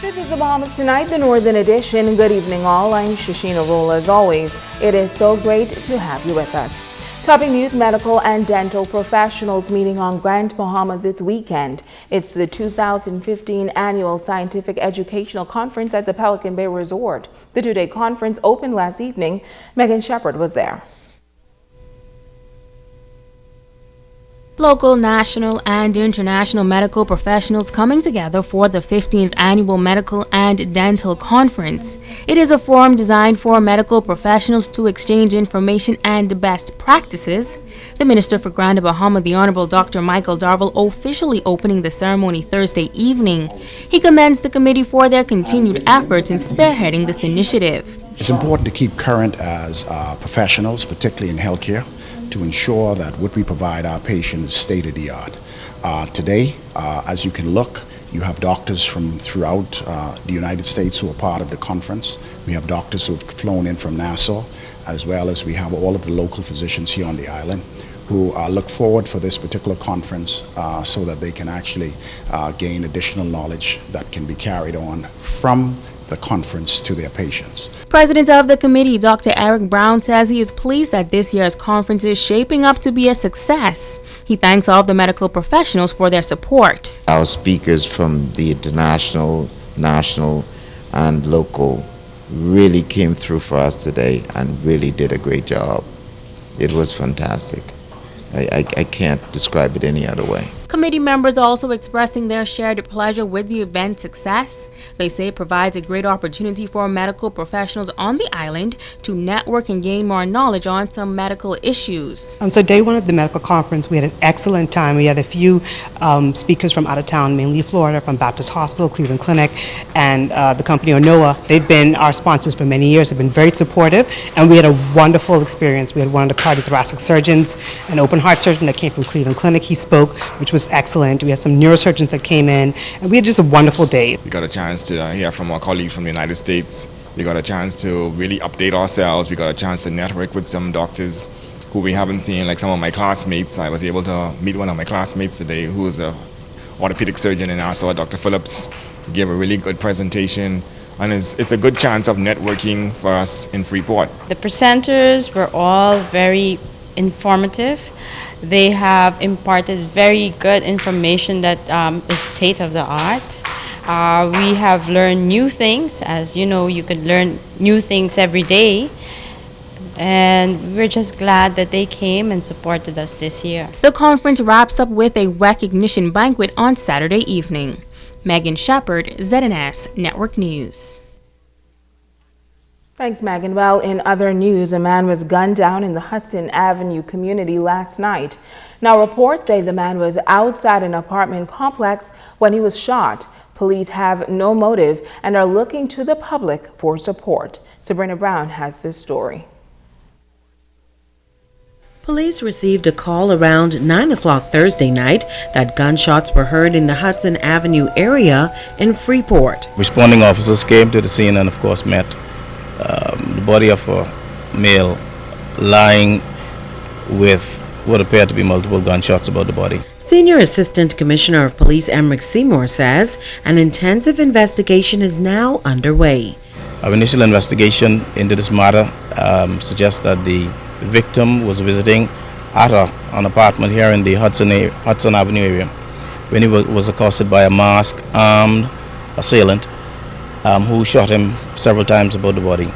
This is the Bahamas Tonight, the Northern Edition. Good evening, all. I'm Sheena. As always, it is so great to have you with us. Topping news, medical and dental professionals meeting on Grand Bahama this weekend. It's the 2015 Annual Scientific Educational Conference at the Pelican Bay Resort. The two-day conference opened last evening. Megan Shepherd was there. Local, national, and international medical professionals coming together for the 15th Annual Medical and Dental Conference. It is a forum designed for medical professionals to exchange information and best practices. The Minister for Grand Bahama, the Honorable Dr. Michael Darville, officially opening the ceremony Thursday evening. He commends the committee for their continued efforts in spearheading this initiative. It's important to keep current as professionals, particularly in healthcare, to ensure that what we provide our patients is state-of-the-art. Today, as you can look, you have doctors from throughout the United States who are part of the conference. We have doctors who have flown in from Nassau, as well as we have all of the local physicians here on the island who look forward for this particular conference so that they can actually gain additional knowledge that can be carried on from the conference to their patients. President of the committee, Dr. Eric Brown, says he is pleased that this year's conference is shaping up to be a success. He thanks all of the medical professionals for their support. Our speakers from the international, national, and local really came through for us today and really did a great job. It was fantastic. I can't describe it any other way. Committee members also expressing their shared pleasure with the event's success. They say it provides a great opportunity for medical professionals on the island to network and gain more knowledge on some medical issues. So day one of the medical conference, we had an excellent time. We had a few speakers from out of town, mainly Florida, from Baptist Hospital, Cleveland Clinic, and the company Onoa. They've been our sponsors for many years. They've been very supportive, and we had a wonderful experience. We had one of the cardiothoracic surgeons, an open heart surgeon that came from Cleveland Clinic. He spoke, which was excellent. We had some neurosurgeons that came in, and we had just a wonderful day. We got a chance to hear from our colleagues from the United States. We got a chance to really update ourselves. We got a chance to network with some doctors who we haven't seen, like some of my classmates. I was able to meet one of my classmates today who is an orthopedic surgeon in Nassau, Dr. Phillips. He gave a really good presentation, and it's a good chance of networking for us in Freeport. The presenters were all very informative. They have imparted very good information that is state of the art. We have learned new things. As you know, you could learn new things every day. And we're just glad that they came and supported us this year. The conference wraps up with a recognition banquet on Saturday evening. Megan Shepherd, ZNS Network News. Thanks, Megan. Well, in other news, a man was gunned down in the Hudson Avenue community last night. Now, reports say the man was outside an apartment complex when he was shot. Police have no motive and are looking to the public for support. Sabrina Brown has this story. Police received a call around 9 o'clock Thursday night that gunshots were heard in the Hudson Avenue area in Freeport. Responding officers came to the scene and, of course, met the body of a male lying with what appeared to be multiple gunshots about the body. Senior Assistant Commissioner of Police Emric Seymour says an intensive investigation is now underway. Our initial investigation into this matter suggests that the victim was visiting at an apartment here in the Hudson Avenue area when he was accosted by a masked armed assailant who shot him several times about the body.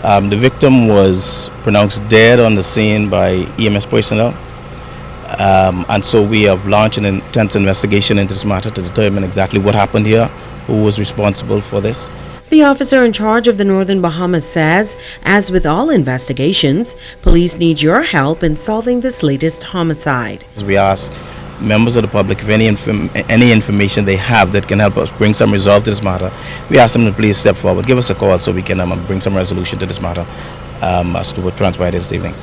The victim was pronounced dead on the scene by EMS personnel, and so we have launched an intense investigation into this matter to determine exactly what happened here, who was responsible for this. The officer in charge of the Northern Bahamas says, as with all investigations, police need your help in solving this latest homicide. We ask members of the public if any information they have that can help us bring some resolve to this matter, we ask them to please step forward, give us a call so we can bring some resolution to this matter as to what transpired this evening.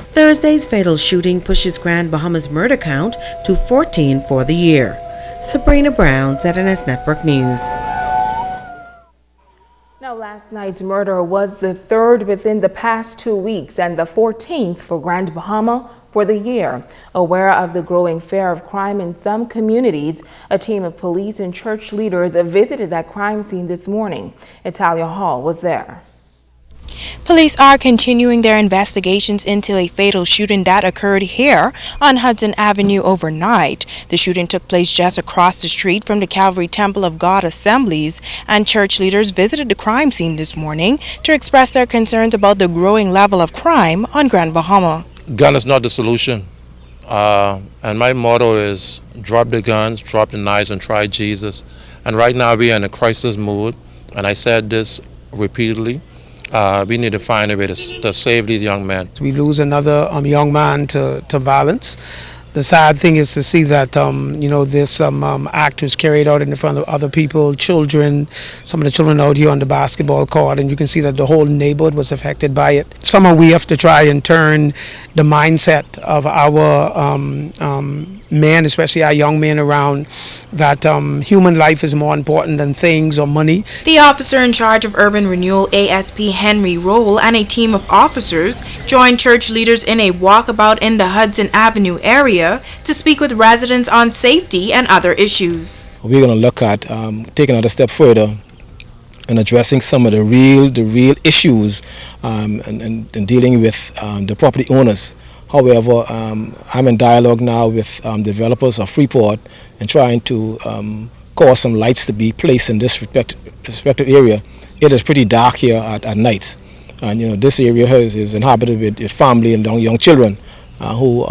Thursday's fatal shooting pushes Grand Bahama's murder count to 14 for the year. Sabrina Brown, ZNS Network News. Now, Last night's murder was the third within the past 2 weeks and the 14th for Grand Bahama for the year. Aware of the growing fear of crime in some communities, a team of police and church leaders visited that crime scene this morning. Natalie Hall was there. Police are continuing their investigations into a fatal shooting that occurred here on Hudson Avenue overnight. The shooting took place just across the street from the Calvary Temple of God Assemblies, and church leaders visited the crime scene this morning to express their concerns about the growing level of crime on Grand Bahama. Gun is not the solution. And my motto is drop the guns, drop the knives, and try Jesus. And right now we are in a crisis mood, and I said this repeatedly. We need to find a way to save these young men. We lose another young man to violence. The sad thing is to see that this act was carried out in front of other people, children, some of the children out here on the basketball court, and you can see that the whole neighborhood was affected by it. Somehow we have to try and turn the mindset of our men, especially our young men, around that human life is more important than things or money. The officer in charge of urban renewal, ASP Henry Roll, and a team of officers joined church leaders in a walkabout in the Hudson Avenue area to speak with residents on safety and other issues. We're going to look at taking another step further and addressing some of the real issues and dealing with the property owners. However, I'm in dialogue now with developers of Freeport and trying to cause some lights to be placed in this respective area. It is pretty dark here at night, and this area is inhabited with family and young children who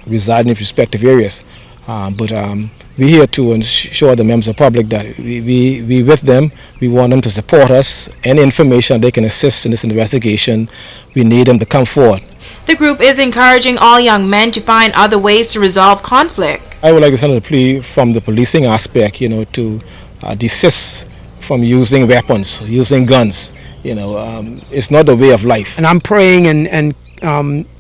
reside in respective areas. But we're here to ensure the members of the public that we with them. We want them to support us. Any information they can assist in this investigation, we need them to come forward. The group is encouraging all young men to find other ways to resolve conflict. I would like to send a plea from the policing aspect, to desist from using weapons, using guns. It's not the way of life. And I'm praying and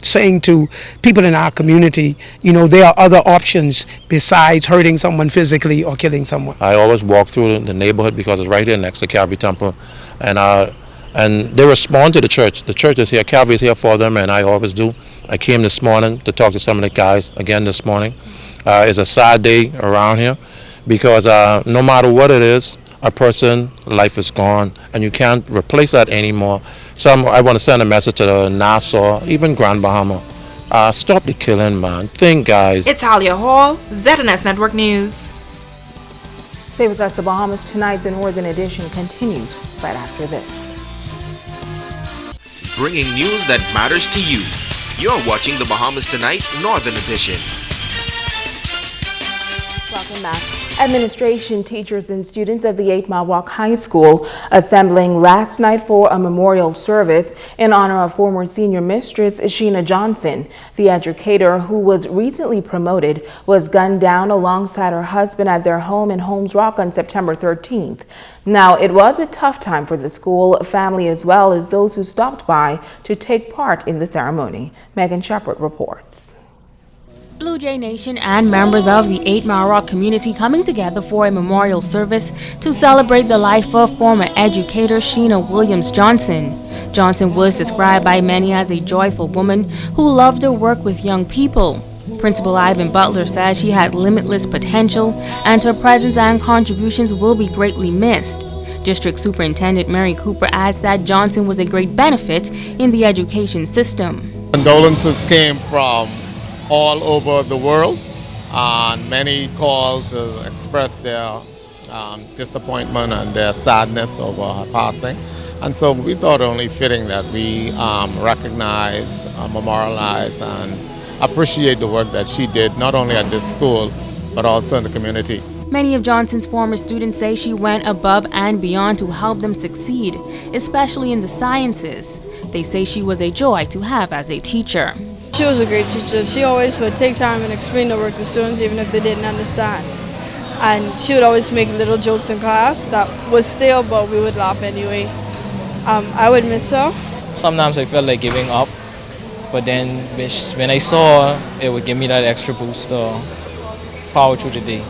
saying to people in our community, there are other options besides hurting someone physically or killing someone. I always walk through the neighborhood because it's right here next to Calvary Temple, and they respond to the church. The church is here, Calvary is here for them, and I always do. I came this morning to talk to some of the guys again this morning. It's a sad day around here because no matter what it is, a person's life is gone, and you can't replace that anymore. So I want to send a message to the Nassau, even Grand Bahama. Stop the killing, man. Think, guys. It's Talia Hall, ZNS Network News. Stay with us. The Bahamas Tonight, the Northern Edition continues right after this. Bringing news that matters to you. You're watching the Bahamas Tonight Northern Edition. Welcome back. Administration, teachers, and students of the 8 Mile Walk High School assembling last night for a memorial service in honor of former senior mistress Sheena Johnson. The educator, who was recently promoted, was gunned down alongside her husband at their home in Holmes Rock on September 13th. Now, it was a tough time for the school, family, as well as those who stopped by to take part in the ceremony. Megan Shepard reports. Blue Jay Nation and members of the 8 Mile Rock community coming together for a memorial service to celebrate the life of former educator Sheena Williams Johnson. Johnson was described by many as a joyful woman who loved to work with young people. Principal Ivan Butler says she had limitless potential and her presence and contributions will be greatly missed. District Superintendent Mary Cooper adds that Johnson was a great benefit in the education system. Condolences came from all over the world, and many called to express their disappointment and their sadness over her passing. And so we thought only fitting that we recognize, memorialize, and appreciate the work that she did, not only at this school, but also in the community. Many of Johnson's former students say she went above and beyond to help them succeed, especially in the sciences. They say she was a joy to have as a teacher. She was a great teacher. She always would take time and explain the work to students even if they didn't understand. And she would always make little jokes in class that would stale, but we would laugh anyway. I would miss her. Sometimes I felt like giving up, but then when I saw her, it would give me that extra boost to power through the day.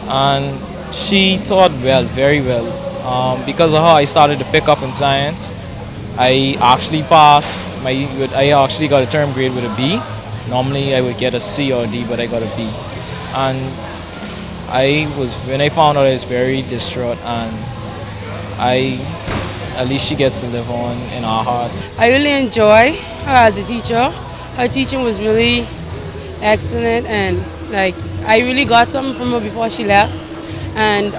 And she taught well, very well. Because of how I started to pick up in science, I actually passed. I actually got a term grade with a B. Normally I would get a C or a D, but I got a B. And when I found out, I was very distraught, and at least she gets to live on in our hearts. I really enjoy her as a teacher. Her teaching was really excellent, and like I really got something from her before she left. And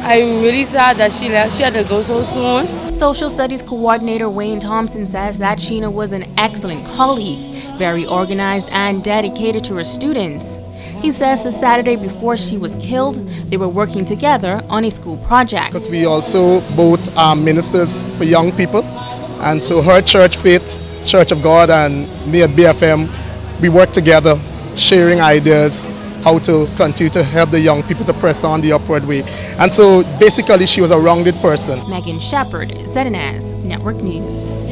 I'm really sad that she left. She had to go so soon. Social Studies Coordinator Wayne Thompson says that Sheena was an excellent colleague, very organized and dedicated to her students. He says the Saturday before she was killed, they were working together on a school project. Because we also both are ministers for young people, and so her church faith, Church of God, and me at BFM, we work together, sharing ideas, how to continue to help the young people to press on the upward way. And so basically she was a rounded person. Megan Shepard, ZNS Network News.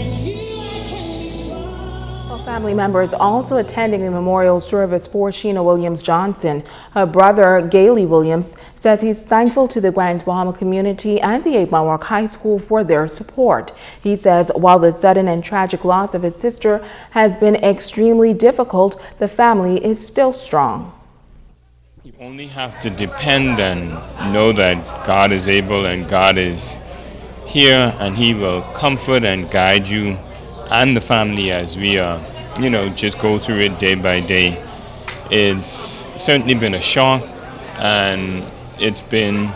Family members also attending the memorial service for Sheena Williams Johnson. Her brother, Gailey Williams, says he's thankful to the Grand Bahama community and the 8 Mile Rock High School for their support. He says while the sudden and tragic loss of his sister has been extremely difficult, the family is still strong. You only have to depend and know that God is able and God is here, and He will comfort and guide you and the family as we are. Just go through it day by day. It's certainly been a shock and it's been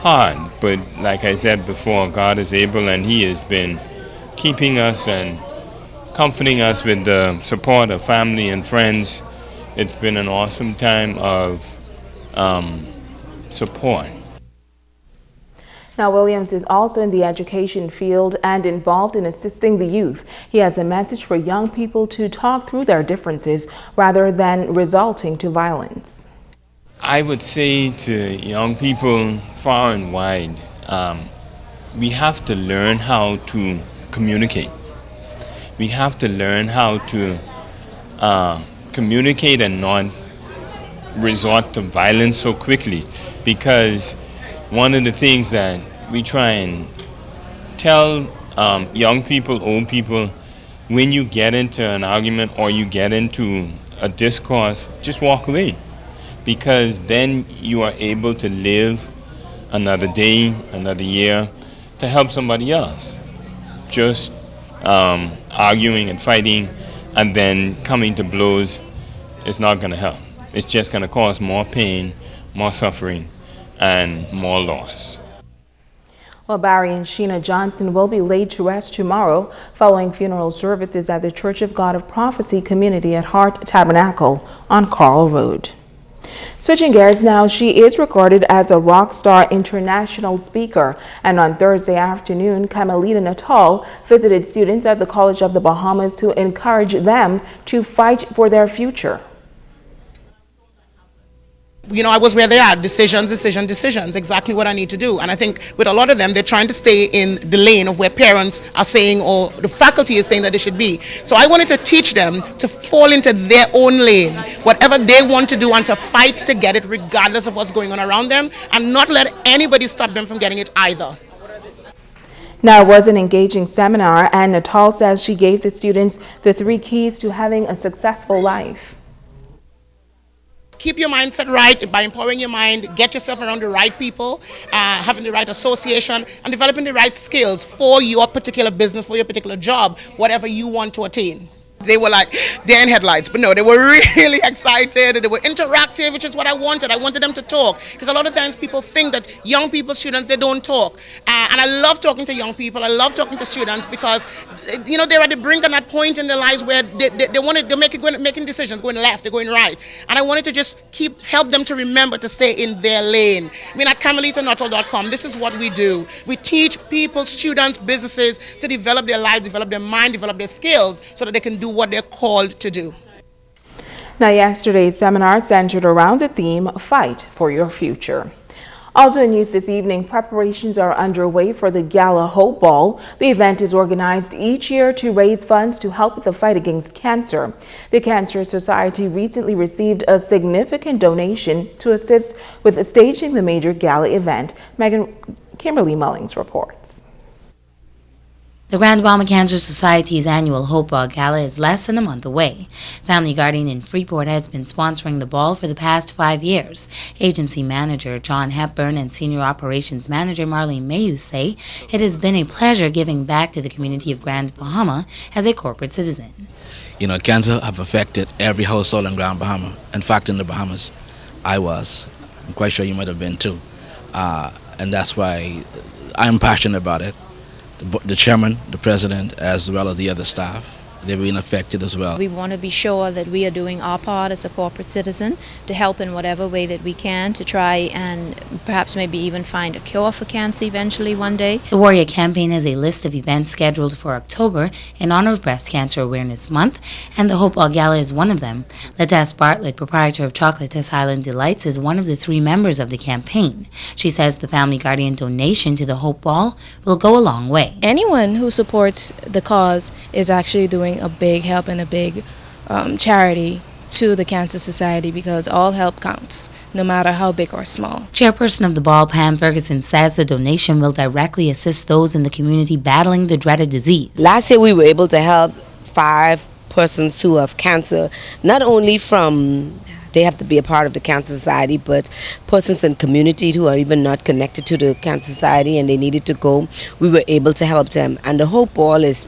hard, but like I said before, God is able and He has been keeping us and comforting us with the support of family and friends. It's been an awesome time of support. Now, Williams is also in the education field and involved in assisting the youth. He has a message for young people to talk through their differences rather than resulting to violence. I would say to young people far and wide, we have to learn how to communicate. We have to learn how to communicate and not resort to violence so quickly, because one of the things that we try and tell young people, old people, when you get into an argument or you get into a discourse, just walk away, because then you are able to live another day, another year, to help somebody else. Just arguing and fighting and then coming to blows is not going to help. It's just going to cause more pain, more suffering, and more loss. Well, Barry and Sheena Johnson will be laid to rest tomorrow following funeral services at the Church of God of Prophecy Community at Heart Tabernacle on Carl Road. Switching gears now, she is regarded as a rock star international speaker, and on Thursday afternoon, Carmelita Natal visited students at the College of the Bahamas to encourage them to fight for their future. I was where they are, decisions, exactly what I need to do. And I think with a lot of them, they're trying to stay in the lane of where parents are saying or the faculty is saying that they should be. So I wanted to teach them to fall into their own lane, whatever they want to do, and to fight to get it regardless of what's going on around them, and not let anybody stop them from getting it either. Now, it was an engaging seminar, and Natal says she gave the students the 3 keys to having a successful life. Keep your mindset right by empowering your mind, get yourself around the right people, having the right association, and developing the right skills for your particular business, for your particular job, whatever you want to attain. They were like deer in headlights, but no, they were really excited. They were interactive, which is what I wanted. I wanted them to talk, because a lot of times people think that young people, students, they don't talk. And I love talking to young people. I love talking to students because, they're at the brink of that point in their lives where they're making decisions, going left, they're going right. And I wanted to just help them to remember to stay in their lane. At CarmelitaNatal.com, this is what we do. We teach people, students, businesses to develop their lives, develop their mind, develop their skills so that they can do what they're called to do. Now, yesterday's seminar centered around the theme, Fight for Your Future. Also in news this evening, preparations are underway for the Gala Hope Ball. The event is organized each year to raise funds to help with the fight against cancer. The Cancer Society recently received a significant donation to assist with staging the major gala event. Kimberly Mullings reports. The Grand Bahama Cancer Society's annual Hope Ball Gala is less than a month away. Family Guardian in Freeport has been sponsoring the ball for the past 5 years. Agency manager John Hepburn and senior operations manager Marlene Mayu say it has been a pleasure giving back to the community of Grand Bahama as a corporate citizen. You know, cancer have affected every household in Grand Bahama. In fact, in the Bahamas, I was. I'm quite sure you might have been too. And that's why I'm passionate about it. The chairman, the president, as well as the other staff, they've been affected as well. We want to be sure that we are doing our part as a corporate citizen to help in whatever way that we can to try and perhaps maybe even find a cure for cancer eventually one day. The Warrior Campaign has a list of events scheduled for October in honor of Breast Cancer Awareness Month, and the Hope Ball Gala is one of them. Letess Bartlett, proprietor of Chocolatess Island Delights, is one of the 3 members of the campaign. She says the Family Guardian donation to the Hope Ball will go a long way. Anyone who supports the cause is actually doing a big help and a big charity to the Cancer Society, because all help counts, no matter how big or small. Chairperson of the ball, Pam Ferguson, says the donation will directly assist those in the community battling the dreaded disease. Last year we were able to help 5 persons who have cancer, not only from they have to be a part of the Cancer Society, but persons in community who are even not connected to the Cancer Society and they needed to go, we were able to help them. And the Hope Ball is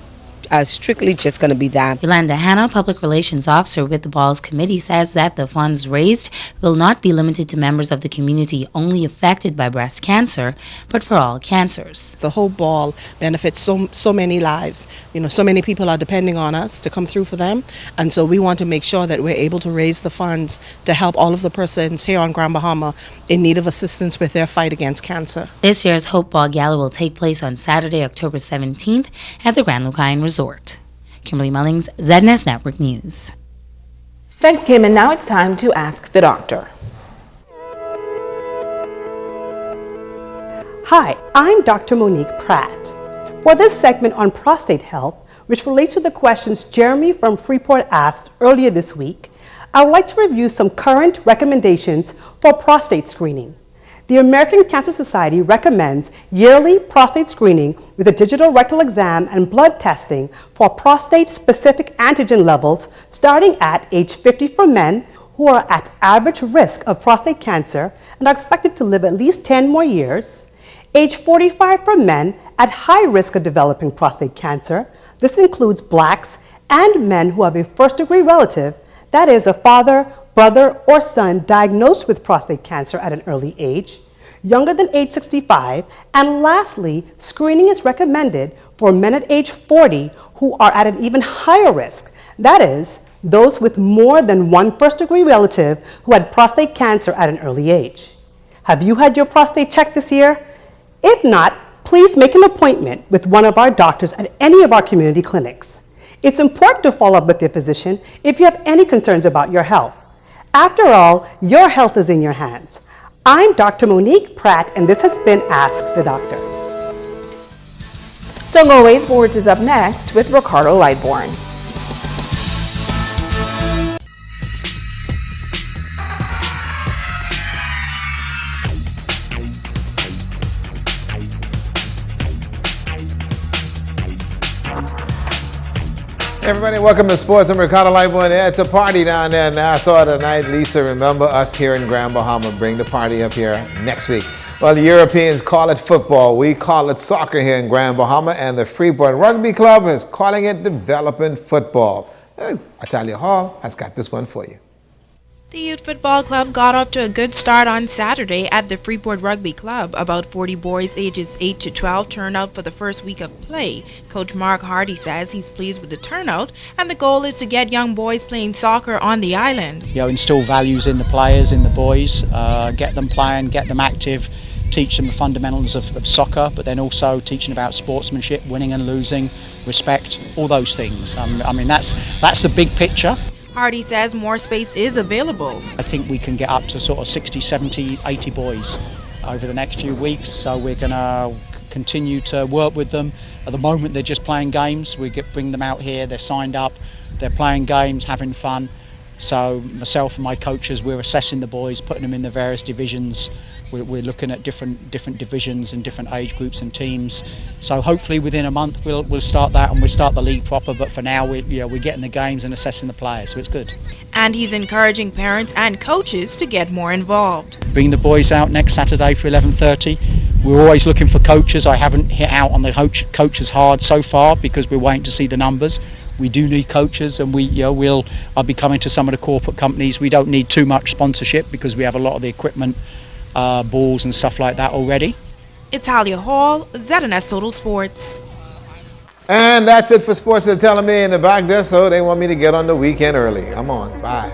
strictly just going to be that. Yolanda Hanna, Public Relations Officer with the Balls Committee, says that the funds raised will not be limited to members of the community only affected by breast cancer, but for all cancers. The Hope Ball benefits so many lives. You know, so many people are depending on us to come through for them, and so we want to make sure that we're able to raise the funds to help all of the persons here on Grand Bahama in need of assistance with their fight against cancer. This year's Hope Ball Gala will take place on Saturday, October 17th at the Grand Lucayan Resort. Kimberly Mullings, ZNS Network News. Thanks, Kim, and now it's time to Ask the Doctor. Hi, I'm Dr. Monique Pratt. For this segment on prostate health, which relates to the questions Jeremy from Freeport asked earlier this week, I would like to review some current recommendations for prostate screening. The American Cancer Society recommends yearly prostate screening with a digital rectal exam and blood testing for prostate-specific antigen levels starting at age 50 for men who are at average risk of prostate cancer and are expected to live at least 10 more years, age 45 for men at high risk of developing prostate cancer. This includes blacks and men who have a first-degree relative, that is, a father, brother, or son diagnosed with prostate cancer at an early age, younger than age 65, and lastly, screening is recommended for men at age 40 who are at an even higher risk, that is, those with more than one first-degree relative who had prostate cancer at an early age. Have you had your prostate checked this year? If not, please make an appointment with one of our doctors at any of our community clinics. It's important to follow up with your physician if you have any concerns about your health. After all, your health is in your hands. I'm Dr. Monique Pratt, and this has been Ask the Doctor. Don't go away, sports is up next with Ricardo Lightbourne. Everybody, welcome to Sports. I'm Ricardo Lightbourne. Yeah, it's a party down there in Nassau tonight. Lisa, remember us here in Grand Bahama. Bring the party up here next week. Well, the Europeans call it football. We call it soccer here in Grand Bahama, and the Freeport Rugby Club is calling it development football. Natalie Hall has got this one for you. The Youth Football Club got off to a good start on Saturday at the Freeport Rugby Club. About 40 boys ages 8 to 12 turned out for the first week of play. Coach Mark Hardy says he's pleased with the turnout, and the goal is to get young boys playing soccer on the island. You know, instill values in the players, in the boys, get them playing, get them active, teach them the fundamentals of soccer, but then also teaching about sportsmanship, winning and losing, respect, all those things. I mean, that's the big picture. Hardy says more space is available. I think we can get up to sort of 60, 70, 80 boys over the next few weeks, so we're going to continue to work with them. At the moment they're just playing games. We bring them out here, they're signed up, they're playing games, having fun. So myself and my coaches, we're assessing the boys, putting them in the various divisions. We're looking at different divisions and different age groups and teams. So hopefully within a month we'll start that and we'll start the league proper. But for now we're getting the games and assessing the players, so it's good. And he's encouraging parents and coaches to get more involved. Bring the boys out next Saturday for 11:30. We're always looking for coaches. I haven't hit out on the coaches hard so far because we're waiting to see the numbers. We do need coaches, and I'll be coming to some of the corporate companies. We don't need too much sponsorship because we have a lot of the equipment, balls and stuff like that already. It's Talia Hall, ZNS Total Sports. And that's it for sports. They're telling me in the back there, so they want me to get on the weekend early. I'm on. Bye.